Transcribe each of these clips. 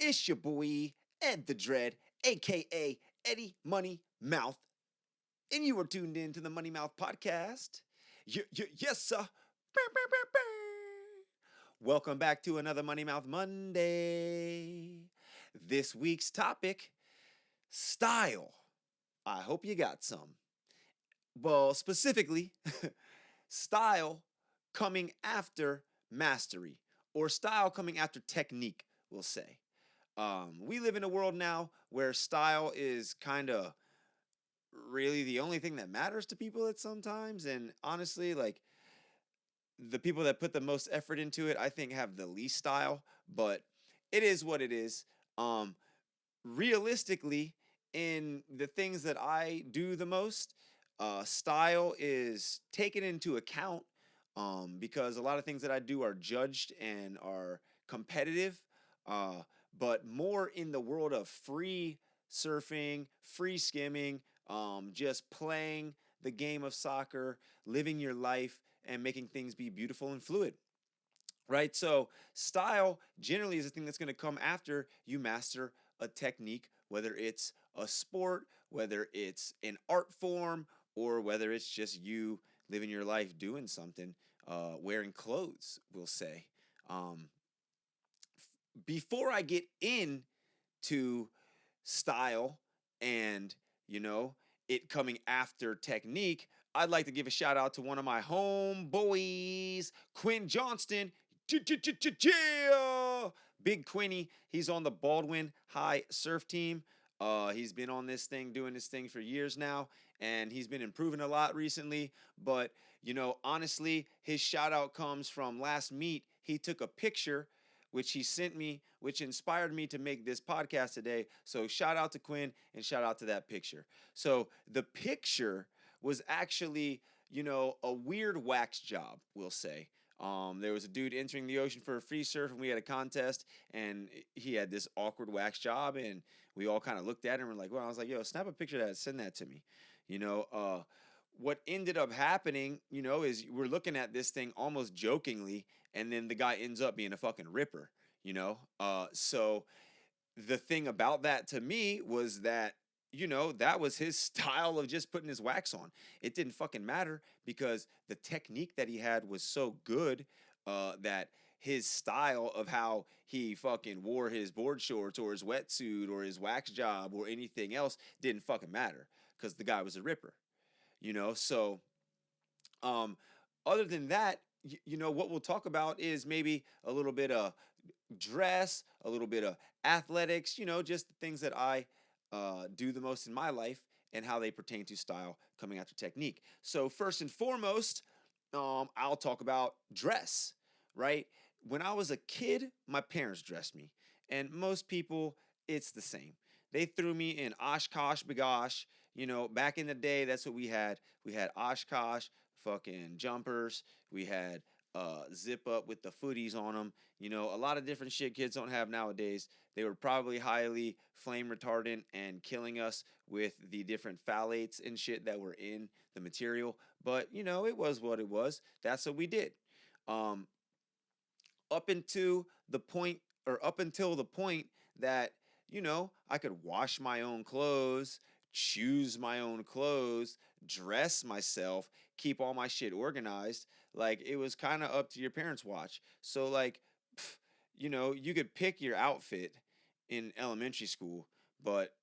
It's your boy, Ed the Dread, aka Eddie Money Mouth, and you are tuned in to the Money Mouth Podcast. Yes, sir. Welcome back to another Money Mouth Monday. This week's topic style. I hope you got some. Well, specifically, style coming after mastery, or style coming after technique, we'll say. We live in a world now where style is kind of really the only thing that matters to people at sometimes. And honestly, like the people that put the most effort into it, I think have the least style, but it is what it is. Um, Realistically, in the things that I do the most, style is taken into account because a lot of things that I do are judged and are competitive, uh, but more in the world of free surfing, free skimming, just playing the game of soccer, living your life, and making things be beautiful and fluid. Right? So, style generally is the thing that's going to come after you master a technique, whether it's a sport, whether it's an art form, or whether it's just you living your life doing something, wearing clothes, we'll say. Um, Before I get into style and, you know, it coming after technique, I'd like to give a shout out to one of my homeboys, Quinn Johnston. Yeah! Big Quinny, he's on the Baldwin High Surf Team. He's been on this thing, doing this thing for years now, and he's been improving a lot recently. But, honestly, his shout out comes from last meet. He took a picture which he sent me, which inspired me to make this podcast today. So shout out to Quinn and shout out to that picture. So the picture was actually, a weird wax job, we'll say. There was a dude entering the ocean for a free surf, and we had a contest, and he had this awkward wax job, and we all kind of looked at him and were like, well, I was like, yo, snap a picture of that, send that to me. What ended up happening, is we're looking at this thing almost jokingly, and then the guy ends up being a fucking ripper, So the thing about that to me was that, that was his style of just putting his wax on. It didn't fucking matter because the technique that he had was so good that his style of how he fucking wore his board shorts or his wetsuit or his wax job or anything else didn't fucking matter because the guy was a ripper, So, um, other than that, what we'll talk about is maybe a little bit of dress, a little bit of athletics, just the things that I do the most in my life and how they pertain to style coming after technique. So, first and foremost, I'll talk about dress, right? When I was a kid, my parents dressed me, and most people, it's the same. They threw me in Oshkosh bagosh. Back in the day, that's what we had. We had Oshkosh, fucking jumpers. We had zip up with the footies on them. A lot of different shit kids don't have nowadays. They were probably highly flame retardant and killing us with the different phthalates and shit that were in the material. But, it was what it was. That's what we did. Um, up into the point, or up until the point that, I could wash my own clothes, choose my own clothes, dress myself, keep all my shit organized. Like, it was kind of up to your parents' watch. So, like, you could pick your outfit in elementary school, but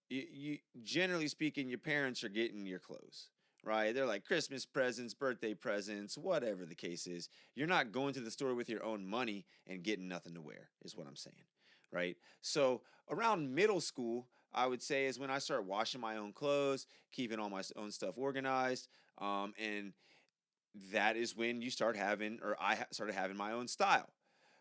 generally speaking, your parents are getting your clothes, right? They're like Christmas presents, birthday presents, whatever the case is. You're not going to the store with your own money and getting nothing to wear, is what I'm saying, right? So around middle school, I would say is when I start washing my own clothes, keeping all my own stuff organized, and that is when you start having, or started having my own style,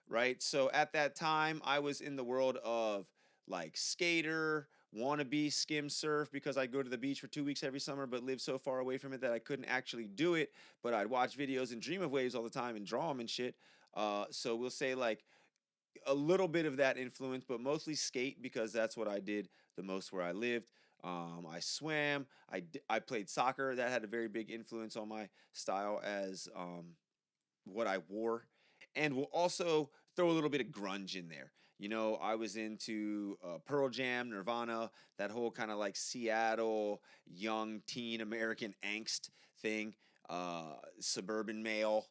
right? So at that time, I was in the world of like skater, wannabe skim surf because I'd go to the beach for 2 weeks every summer, but live so far away from it that I couldn't actually do it. But I'd watch videos and dream of waves all the time and draw them and shit. So we'll say like a little bit of that influence, but mostly skate because that's what I did the most where I lived. I swam. I played soccer. That had a very big influence on my style as what I wore. And we'll also throw a little bit of grunge in there. I was into Pearl Jam, Nirvana, that whole kind of like Seattle young teen American angst thing, suburban male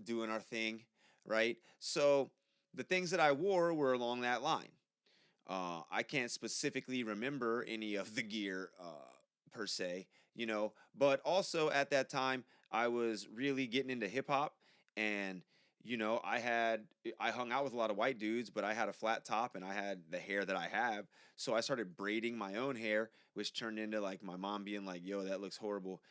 doing our thing, right? So the things that I wore were along that line. I can't specifically remember any of the gear per se, but also at that time I was really getting into hip hop, and I hung out with a lot of white dudes, but I had a flat top and I had the hair that I have, so I started braiding my own hair, which turned into like my mom being like, "Yo, that looks horrible."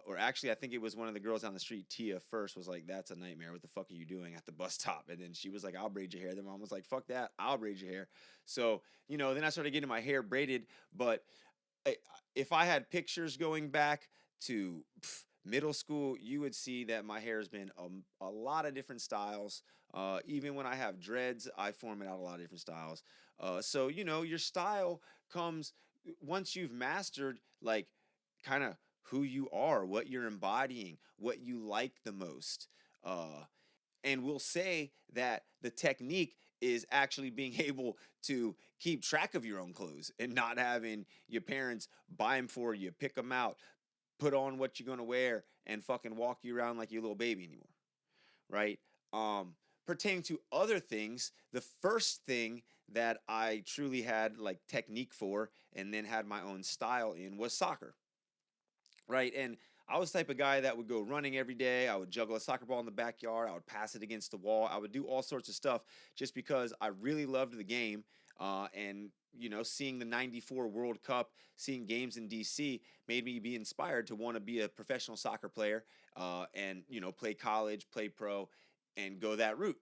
Or actually, I think it was one of the girls down the street, Tia, first was like, "That's a nightmare. What the fuck are you doing at the bus stop?" And then she was like, "I'll braid your hair." Then mom was like, "Fuck that. I'll braid your hair." So, then I started getting my hair braided. But I- if I had pictures going back to middle school, you would see that my hair has been a lot of different styles. Even when I have dreads, I form it out a lot of different styles. So, your style comes once you've mastered, like, kind of who you are, what you're embodying, what you like the most. Uh, and we'll say that the technique is actually being able to keep track of your own clothes and not having your parents buy them for you, pick them out, put on what you're gonna wear, and fucking walk you around like your little baby anymore, right? Pertaining to other things, the first thing that I truly had like technique for and then had my own style in was soccer, right? And I was the type of guy that would go running every day. I would juggle a soccer ball in the backyard. I would pass it against the wall. I would do all sorts of stuff just because I really loved the game. And seeing the '94 World Cup, seeing games in DC made me be inspired to want to be a professional soccer player, and play college, play pro, and go that route,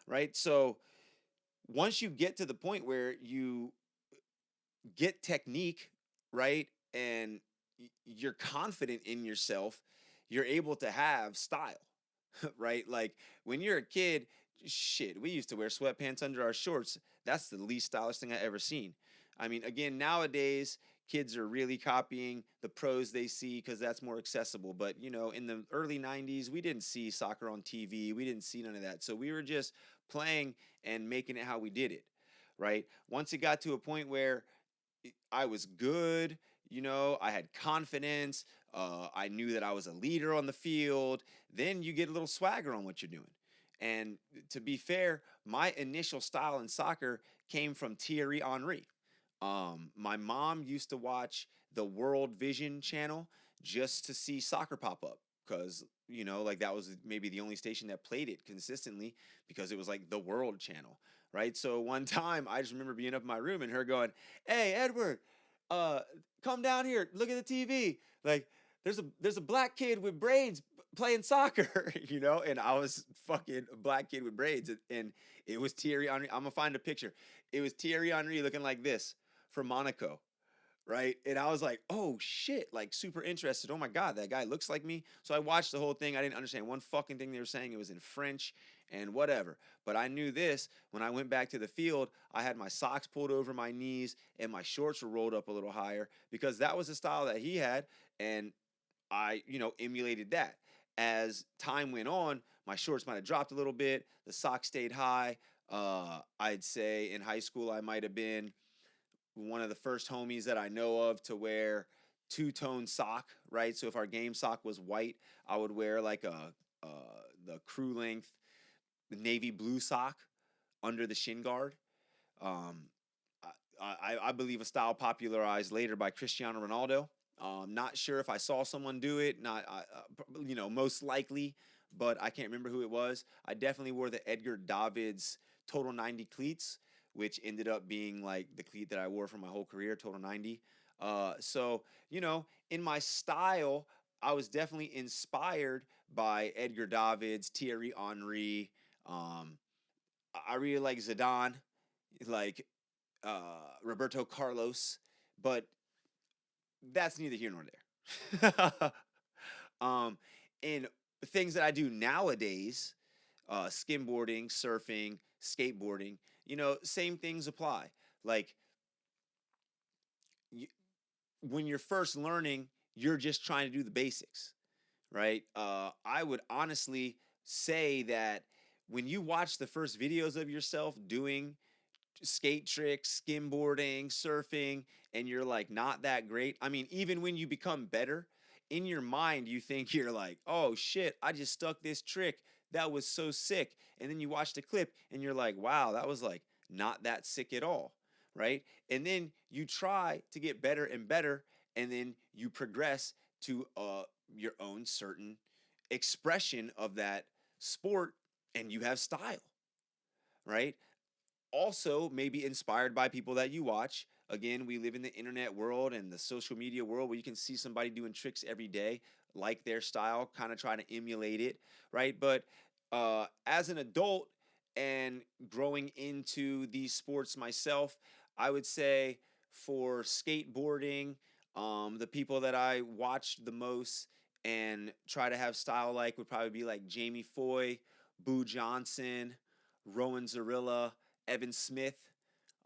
right? So once you get to the point where you get technique, right? And you're confident in yourself, you're able to have style, right? Like when you're a kid, shit, we used to wear sweatpants under our shorts. That's the least stylish thing I ever seen. I mean, again, nowadays kids are really copying the pros they see because that's more accessible. But in the early '90s, we didn't see soccer on TV. We didn't see none of that. So we were just playing and making it how we did it, right? Once it got to a point where I was good. I had confidence. I knew that I was a leader on the field. Then you get a little swagger on what you're doing. And to be fair, my initial style in soccer came from Thierry Henry. My mom used to watch the World Vision channel just to see soccer pop up because, like that was maybe the only station that played it consistently because it was like the World channel, right? So one time I just remember being up in my room and her going, "Hey, Edward, uh, come down here, look at the TV. Like, there's a black kid with braids playing soccer," and I was fucking a black kid with braids, and it was Thierry Henry. I'm gonna find a picture. It was Thierry Henry looking like this from Monaco, right? And I was like, "Oh shit!" Like super interested. Oh my god, that guy looks like me. So I watched the whole thing. I didn't understand one fucking thing they were saying. It was in French and whatever. But I knew this when I went back to the field. I had my socks pulled over my knees and my shorts were rolled up a little higher because that was the style that he had, and I emulated that. As time went on, my shorts might have dropped a little bit. The socks stayed high. I'd say in high school I might have been one of the first homies that I know of to wear two-tone sock, right? So if our game sock was white, I would wear like uh the crew length navy blue sock under the shin guard. Um, I believe a style popularized later by Cristiano Ronaldo. Not sure if I saw someone do it. Not most likely, but I can't remember who it was. I definitely wore the Edgar Davids Total 90 cleats, which ended up being like the cleat that I wore for my whole career, Total 90. So in my style, I was definitely inspired by Edgar Davids, Thierry Henry. Um, I really like Zidane, like Roberto Carlos, but that's neither here nor there. um, and things that I do nowadays, skimboarding, surfing, skateboarding, same things apply. Like you, when you're first learning, you're just trying to do the basics, right? I would honestly say that when you watch the first videos of yourself doing skate tricks, skimboarding, surfing, and you're like not that great. I mean, even when you become better, in your mind, you think you're like, oh shit, I just stuck this trick. That was so sick. And then you watch the clip and you're like, wow, that was like not that sick at all. Right. And then you try to get better and better. And then you progress to your own certain expression of that sport and you have style. Right. Also maybe inspired by people that you watch. Again, we live in the internet world and the social media world where you can see somebody doing tricks every day, like their style, kind of trying to emulate it, right? But as an adult and growing into these sports myself, I would say for skateboarding, the people that I watched the most and try to have style like would probably be like Jamie Foy, Boo Johnson, Rowan Zarilla, Evan Smith.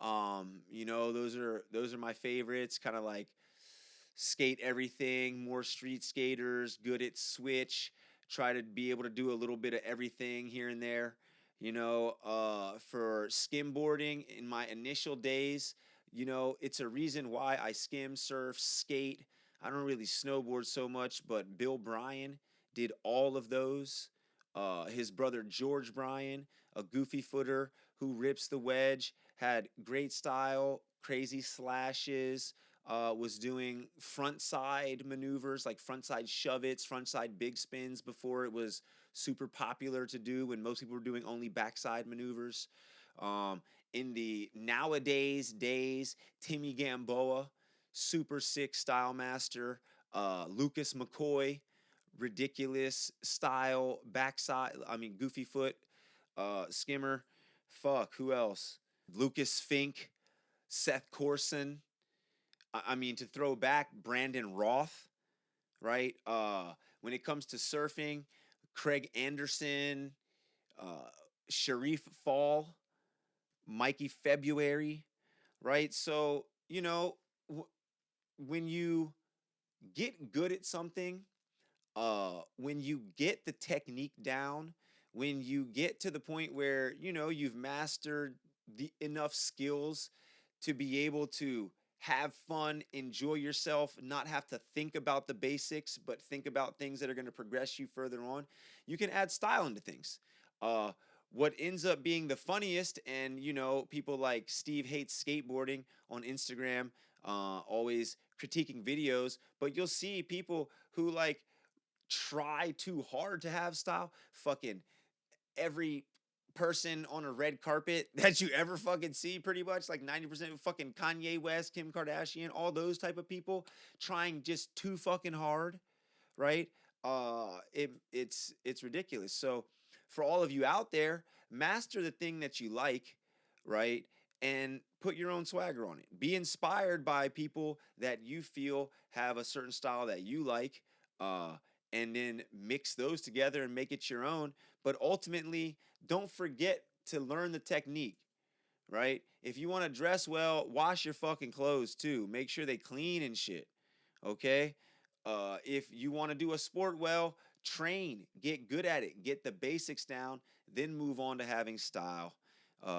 Those are my favorites. Kind of like skate everything, more street skaters, good at switch. Try to be able to do a little bit of everything here and there. For skimboarding in my initial days, it's a reason why I skim, surf, skate. I don't really snowboard so much, but Bill Bryan did all of those. His brother George Bryan, a goofy footer who rips the wedge, had great style, crazy slashes, was doing front side maneuvers like front side shove its, front side big spins before it was super popular to do when most people were doing only backside maneuvers. In the nowadays days, Timmy Gamboa, super sick style master, Lucas McCoy, ridiculous style backside, I mean, goofy foot, skimmer. Fuck, who else? Lucas Fink, Seth Corson. I mean, to throw back, Brandon Roth, right? When it comes to surfing, Craig Anderson, uh, Sharif Fall, Mikey February, right? So, when you get good at something, when you get the technique down, when you get to the point where you've mastered the enough skills to be able to have fun, enjoy yourself, not have to think about the basics, but think about things that are going to progress you further on, you can add style into things. Uh, what ends up being the funniest, and people like Steve Hates Skateboarding on Instagram, always critiquing videos, but you'll see people who like try too hard to have style. Fucking every person on a red carpet that you ever fucking see, pretty much like 90% of fucking Kanye West, Kim Kardashian, all those type of people trying just too fucking hard, right? It's ridiculous. So for all of you out there, master the thing that you like, right? And put your own swagger on it. Be inspired by people that you feel have a certain style that you like, uh, and then mix those together and make it your own. But ultimately, don't forget to learn the technique, right? If you want to dress well, wash your fucking clothes too. Make sure they clean and shit. Okay? If you want to do a sport well, train, get good at it, get the basics down, then move on to having style,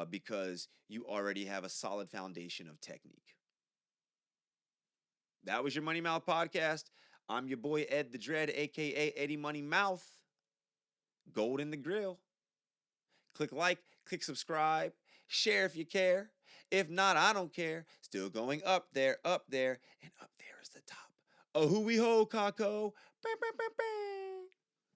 because you already have a solid foundation of technique. That was your Money Mouth podcast. I'm your boy Ed the Dread, aka Eddie Money Mouth. Gold in the grill. Click like, click subscribe, share if you care. If not, I don't care. Still going up there, and up there is the top. Oh, who we ho, Kako. Bam, bam, bam, bam.